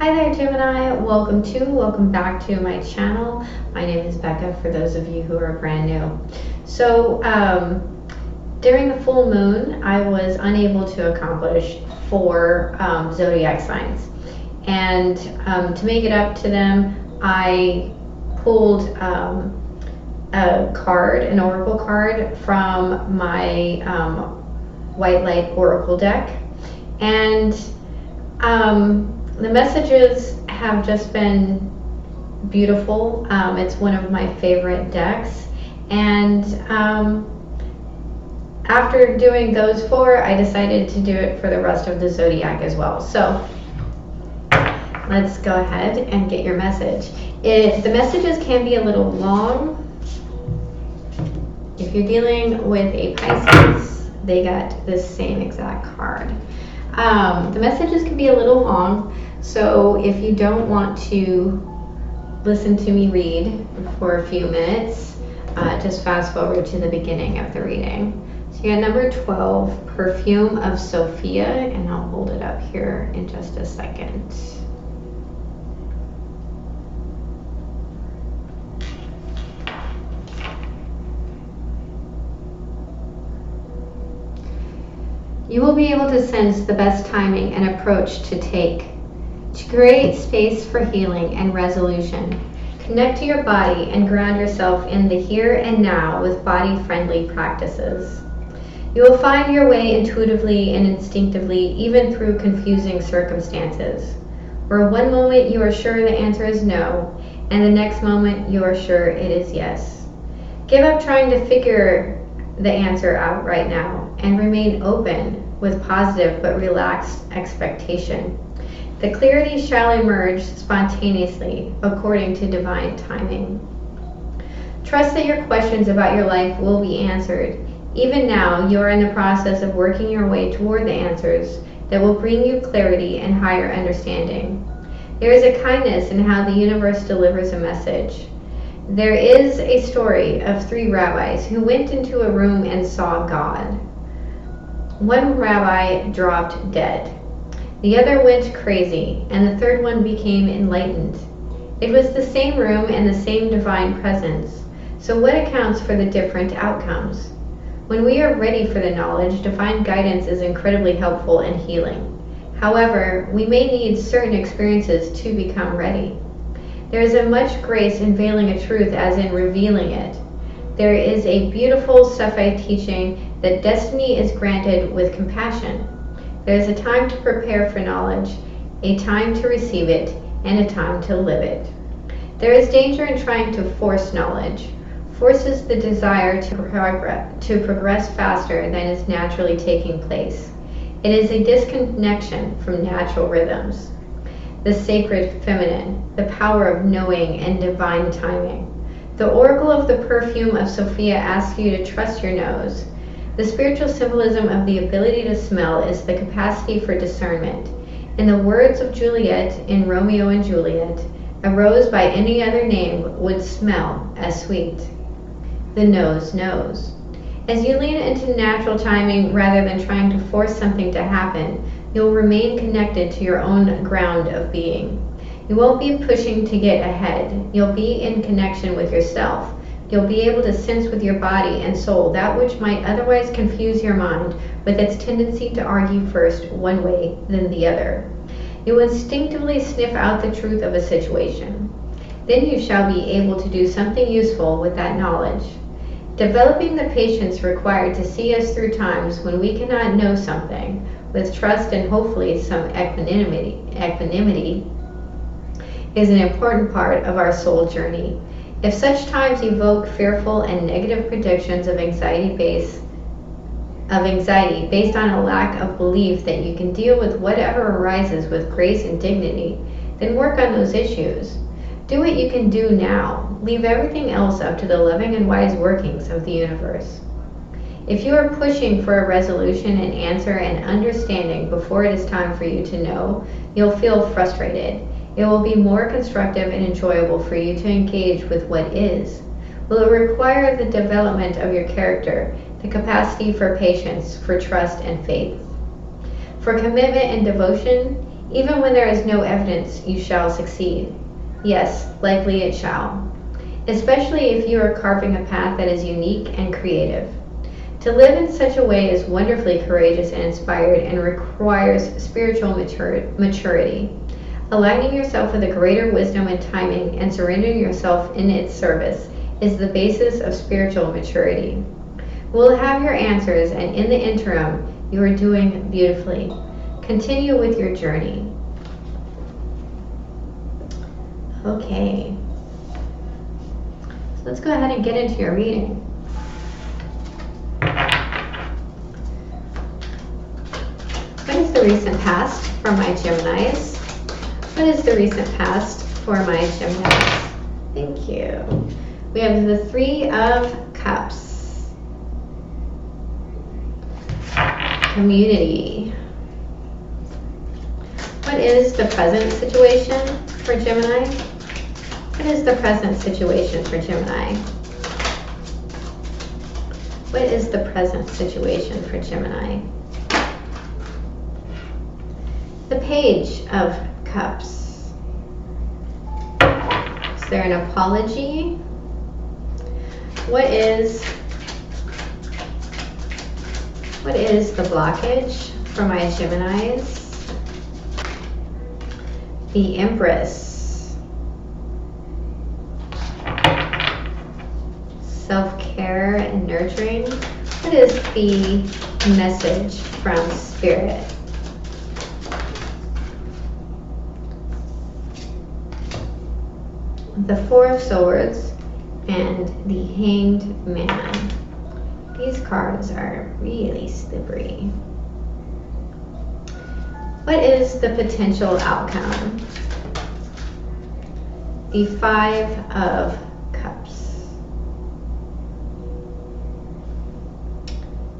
Hi there, Gemini. Welcome back to my channel. My name is Becca, for those of you who are brand new. So, during the full moon, I was unable to accomplish 4 zodiac signs. And to make it up to them, I pulled a card, an oracle card from my White Light Oracle deck. And the messages have just been beautiful. It's one of my favorite decks. And after doing those 4, I decided to do it for the rest of the zodiac as well. So let's go ahead and get your message. The messages can be a little long. If you're dealing with a Pisces, they got this same exact card. The messages can be a little long, so if you don't want to listen to me read for a few minutes, just fast forward to the beginning of the reading. So you got number 12, Perfume of Sophia, and I'll hold it up here in just a second. You will be able to sense the best timing and approach to take to create space for healing and resolution. Connect to your body and ground yourself in the here and now with body-friendly practices. You will find your way intuitively and instinctively, even through confusing circumstances, where one moment you are sure the answer is no, and the next moment you are sure it is yes. Give up trying to figure the answer out right now and remain open with positive but relaxed expectation. The clarity shall emerge spontaneously according to divine timing. Trust that your questions about your life will be answered. Even now, you are in the process of working your way toward the answers that will bring you clarity and higher understanding. There is a kindness in how the universe delivers a message. There is a story of 3 rabbis who went into a room and saw God. One rabbi dropped dead. The other went crazy, and the third one became enlightened. It was the same room and the same divine presence. So what accounts for the different outcomes? When we are ready for the knowledge, divine guidance is incredibly helpful and healing. However, we may need certain experiences to become ready. There is a much grace in veiling a truth as in revealing it. There is a beautiful Sufi teaching that destiny is granted with compassion. There is a time to prepare for knowledge, a time to receive it, and a time to live it. There is danger in trying to force knowledge. Forces the desire to progress faster than is naturally taking place. It is a disconnection from natural rhythms. The sacred feminine, the power of knowing and divine timing. The oracle of the perfume of Sophia asks you to trust your nose. The spiritual symbolism of the ability to smell is the capacity for discernment. In the words of Juliet in Romeo and Juliet, a rose by any other name would smell as sweet. The nose knows. As you lean into natural timing rather than trying to force something to happen, you'll remain connected to your own ground of being. You won't be pushing to get ahead. You'll be in connection with yourself. You'll be able to sense with your body and soul that which might otherwise confuse your mind with its tendency to argue first one way, then the other. You will instinctively sniff out the truth of a situation. Then you shall be able to do something useful with that knowledge. Developing the patience required to see us through times when we cannot know something, with trust and hopefully some equanimity, is an important part of our soul journey. If such times evoke fearful and negative predictions of anxiety based on a lack of belief that you can deal with whatever arises with grace and dignity, then work on those issues. Do what you can do now. Leave everything else up to the loving and wise workings of the universe. If you are pushing for a resolution and answer and understanding before it is time for you to know, you'll feel frustrated. It will be more constructive and enjoyable for you to engage with what is. Will it require the development of your character, the capacity for patience, for trust and faith? For commitment and devotion, Even when there is no evidence, you shall succeed. Yes, likely it shall. Especially if you are carving a path that is unique and creative. To live in such a way is wonderfully courageous and inspired and requires spiritual maturity. Aligning yourself with a greater wisdom and timing and surrendering yourself in its service is the basis of spiritual maturity. We'll have your answers, and in the interim, you are doing beautifully. Continue with your journey. Okay. So let's go ahead and get into your reading. What is the recent past for my Geminis? What is the recent past for my Geminis? Thank you. We have the Three of Cups. Community. What is the present situation for Gemini? What is the present situation for Gemini? What is the present situation for Gemini? The Page of Cups. Is there an apology? What is the blockage for my Geminis? The Empress. Self-care and nurturing. What is the message from Spirit? The Four of Swords and the Hanged Man. These cards are really slippery. What is the potential outcome? The Five of Cups.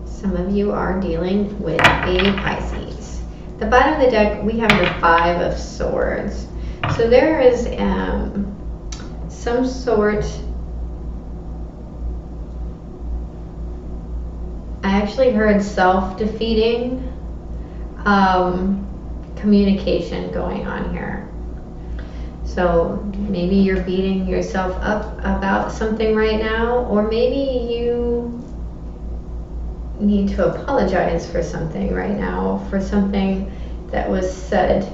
Some of you are dealing with a Pisces. The bottom of the deck, we have the Five of Swords. So there is some sort, I actually heard self-defeating communication going on here. So maybe you're beating yourself up about something right now, or maybe you need to apologize for something right now, for something that was said,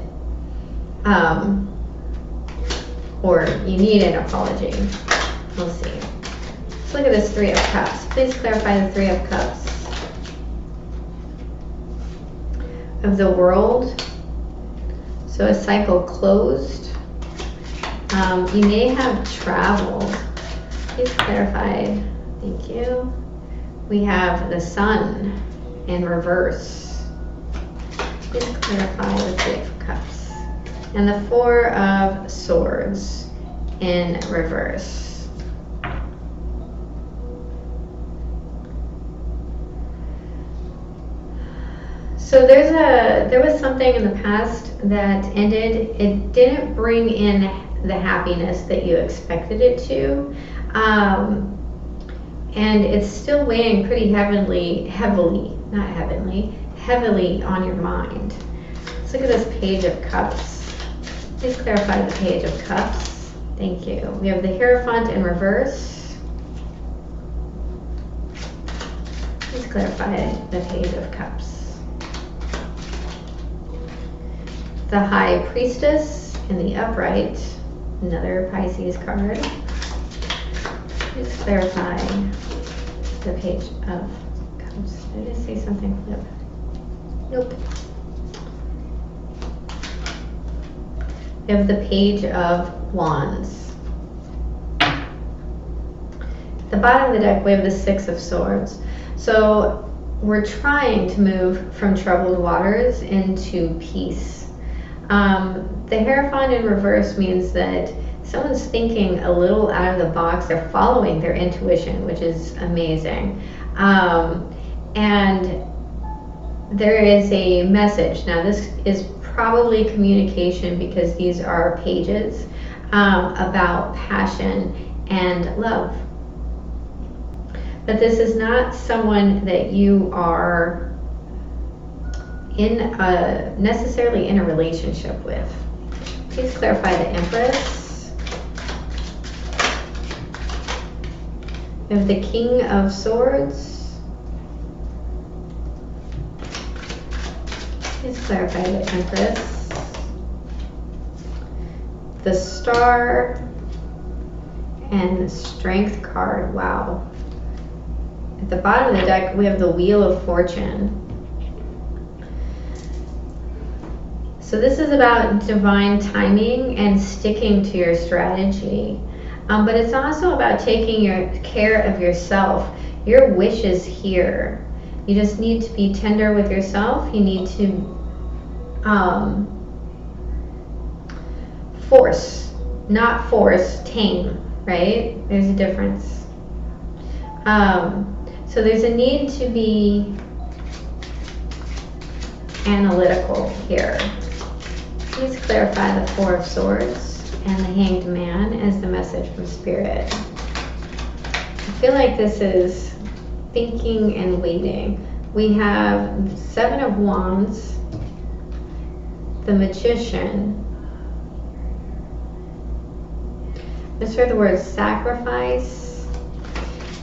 or you need an apology. We'll see. Let's look at this Three of Cups. Please clarify the Three of Cups. Of the World. So a cycle closed. You may have traveled. Please clarify. Thank you. We have the Sun in reverse. Please clarify the Three of Cups. And the Four of Swords in reverse. So there was something in the past that ended. It didn't bring in the happiness that you expected it to. And it's still weighing pretty heavily on your mind. Let's look at this Page of Cups. Please clarify the Page of Cups. Thank you. We have the Hierophant in reverse. Please clarify the Page of Cups. The High Priestess in the upright. Another Pisces card. Please clarify the Page of Cups. Did I just say something flip? Nope. We have the Page of Wands. At the bottom of the deck, we have the Six of Swords. So we're trying to move from troubled waters into peace. The Hierophant in reverse means that someone's thinking a little out of the box. They're following their intuition, which is amazing. And there is a message. Now, this is probably communication because these are pages about passion and love. But this is not someone that you are necessarily in a relationship with. Please clarify the Empress. We have the King of Swords. Please clarify the Empress. The Star and the Strength card. Wow. At the bottom of the deck, we have the Wheel of Fortune. So this is about divine timing and sticking to your strategy. But it's also about taking care of yourself. Your wish is here. You just need to be tender with yourself. You need to tame, right? There's a difference. So there's a need to be analytical here. Please clarify the Four of Swords and the Hanged Man as the message from Spirit. I feel like this is thinking and waiting. We have Seven of Wands, the Magician. Just heard the word sacrifice.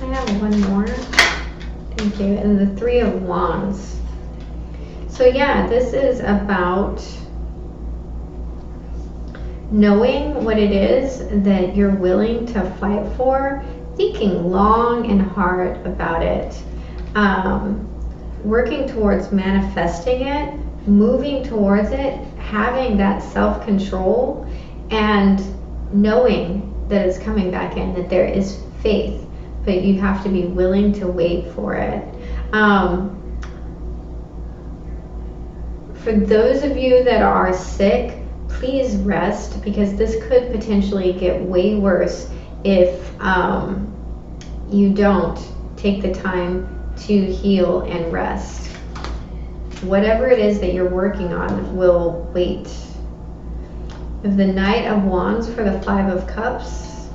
I have one more. Thank you. And the Three of Wands. So yeah, this is about knowing what it is that you're willing to fight for, thinking long and hard about it, working towards manifesting it, moving towards it, having that self-control, and knowing that it's coming back in, that there is faith, but you have to be willing to wait for it. For those of you that are sick, please rest, because this could potentially get way worse if you don't take the time to heal and rest. Whatever it is that you're working on will wait. We have the Knight of Wands for the Five of Cups.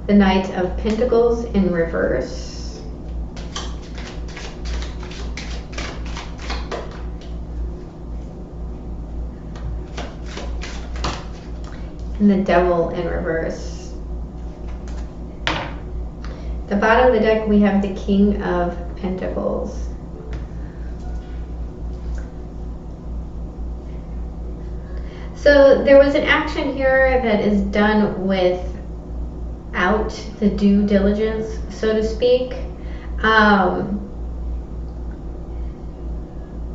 The Knight of Pentacles in reverse. And the Devil in reverse. At the bottom of the deck, we have the King of Pentacles. So there was an action here that is done without the due diligence, so to speak.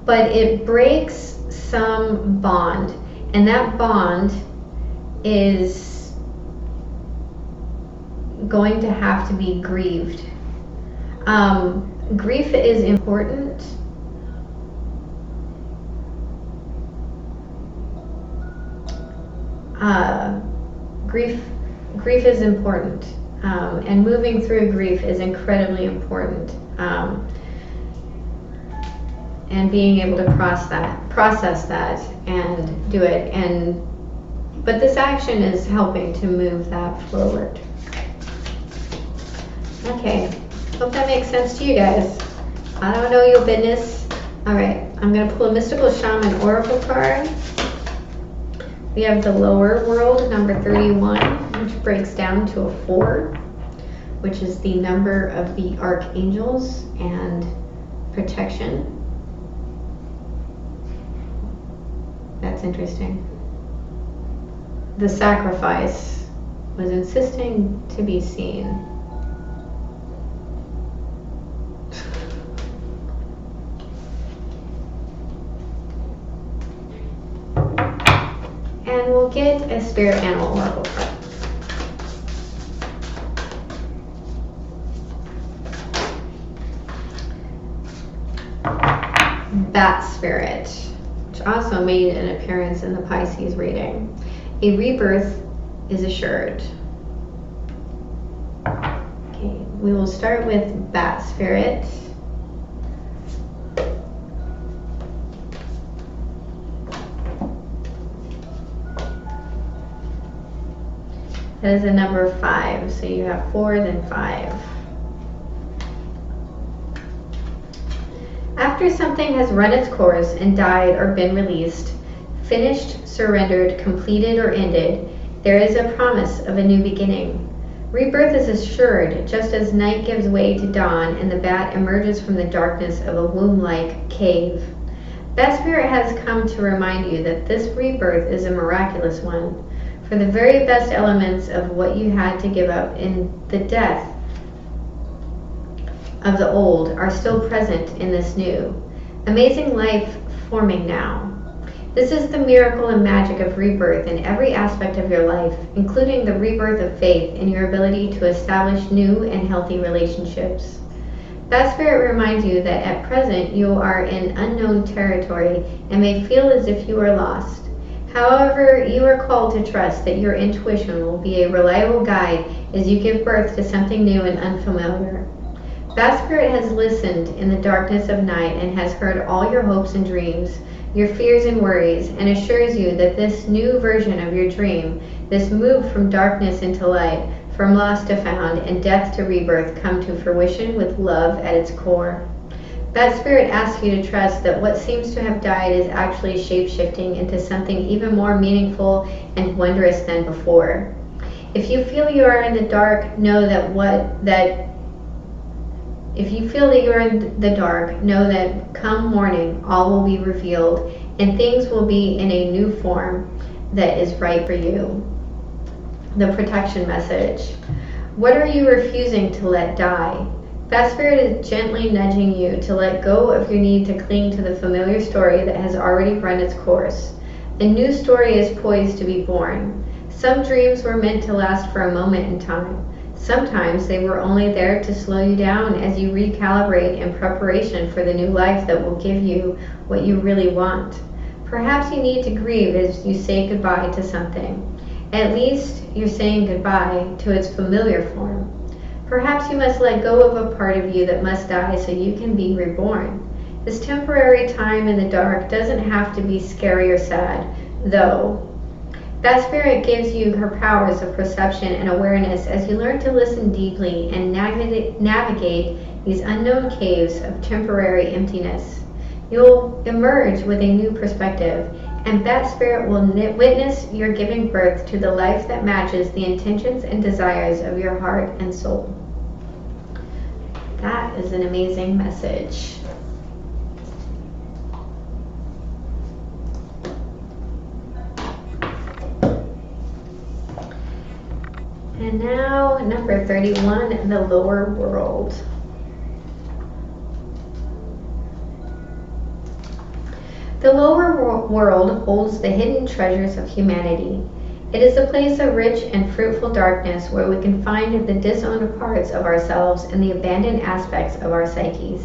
But it breaks some bond, and that bond is going to have to be grieved. Grief is important. Grief is important, and moving through grief is incredibly important, and being able to process that and do it. But this action is helping to move that forward. Okay, hope that makes sense to you guys. I don't know your business. All right, I'm gonna pull a Mystical Shaman Oracle card. We have the Lower World, number 31, which breaks down to a 4, which is the number of the archangels and protection. That's interesting. The Sacrifice was insisting to be seen. And we'll get a Spirit Animal Oracle card. Bat Spirit, which also made an appearance in the Pisces reading. A rebirth is assured. Okay, we will start with Bat Spirit. That is a number 5, so you have 4, then 5. After something has run its course and died or been released, finished, surrendered, completed, or ended, there is a promise of a new beginning. Rebirth is assured, just as night gives way to dawn and the bat emerges from the darkness of a womb-like cave. Bat Spirit has come to remind you that this rebirth is a miraculous one, for the very best elements of what you had to give up in the death of the old are still present in this new. Amazing life forming now. This is the miracle and magic of rebirth in every aspect of your life, including the rebirth of faith in your ability to establish new and healthy relationships. Bat Spirit reminds you that at present you are in unknown territory and may feel as if you are lost. However, you are called to trust that your intuition will be a reliable guide as you give birth to something new and unfamiliar. Bat Spirit has listened in the darkness of night and has heard all your hopes and dreams, your fears and worries, and assures you that this new version of your dream, this move from darkness into light, from lost to found, and death to rebirth come to fruition with love at its core. Bat Spirit asks you to trust that what seems to have died is actually shape-shifting into something even more meaningful and wondrous than before. If you feel you are in the dark, know that come morning, all will be revealed, and things will be in a new form that is right for you. The protection message. What are you refusing to let die? Bat Spirit is gently nudging you to let go of your need to cling to the familiar story that has already run its course. A new story is poised to be born. Some dreams were meant to last for a moment in time. Sometimes they were only there to slow you down as you recalibrate in preparation for the new life that will give you what you really want. Perhaps you need to grieve as you say goodbye to something. At least you're saying goodbye to its familiar form. Perhaps you must let go of a part of you that must die so you can be reborn. This temporary time in the dark doesn't have to be scary or sad, though. Bat Spirit gives you her powers of perception and awareness as you learn to listen deeply and navigate these unknown caves of temporary emptiness. You'll emerge with a new perspective, and Bat Spirit will witness your giving birth to the life that matches the intentions and desires of your heart and soul. That is an amazing message. And now, number 31, the lower world. The lower world holds the hidden treasures of humanity. It is a place of rich and fruitful darkness where we can find the disowned parts of ourselves and the abandoned aspects of our psyches.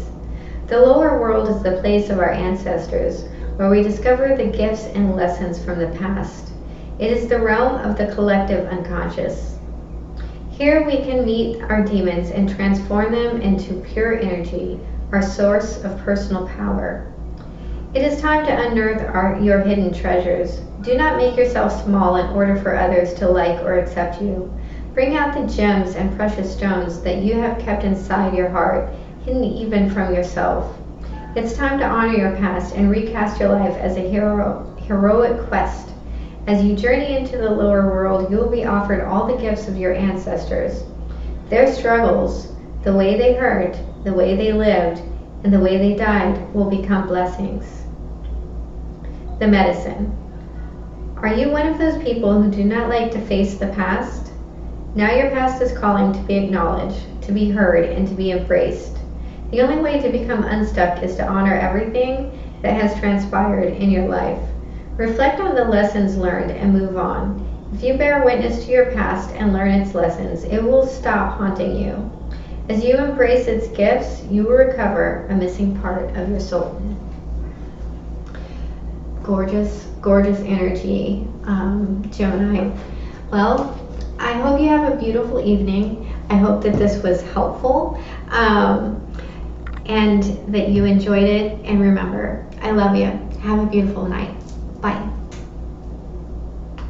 The lower world is the place of our ancestors, where we discover the gifts and lessons from the past. It is the realm of the collective unconscious. Here we can meet our demons and transform them into pure energy, our source of personal power. It is time to unearth your hidden treasures. Do not make yourself small in order for others to like or accept you. Bring out the gems and precious stones that you have kept inside your heart, hidden even from yourself. It's time to honor your past and recast your life as a heroic quest. As you journey into the lower world, you will be offered all the gifts of your ancestors. Their struggles, the way they hurt, the way they lived, and the way they died will become blessings. The medicine. Are you one of those people who do not like to face the past? Now your past is calling to be acknowledged, to be heard, and to be embraced. The only way to become unstuck is to honor everything that has transpired in your life. Reflect on the lessons learned and move on. If you bear witness to your past and learn its lessons, it will stop haunting you. As you embrace its gifts, you will recover a missing part of your soul. Gorgeous, gorgeous energy, Gemini. Well, I hope you have a beautiful evening. I hope that this was helpful and that you enjoyed it. And remember, I love you. Have a beautiful night. Bye.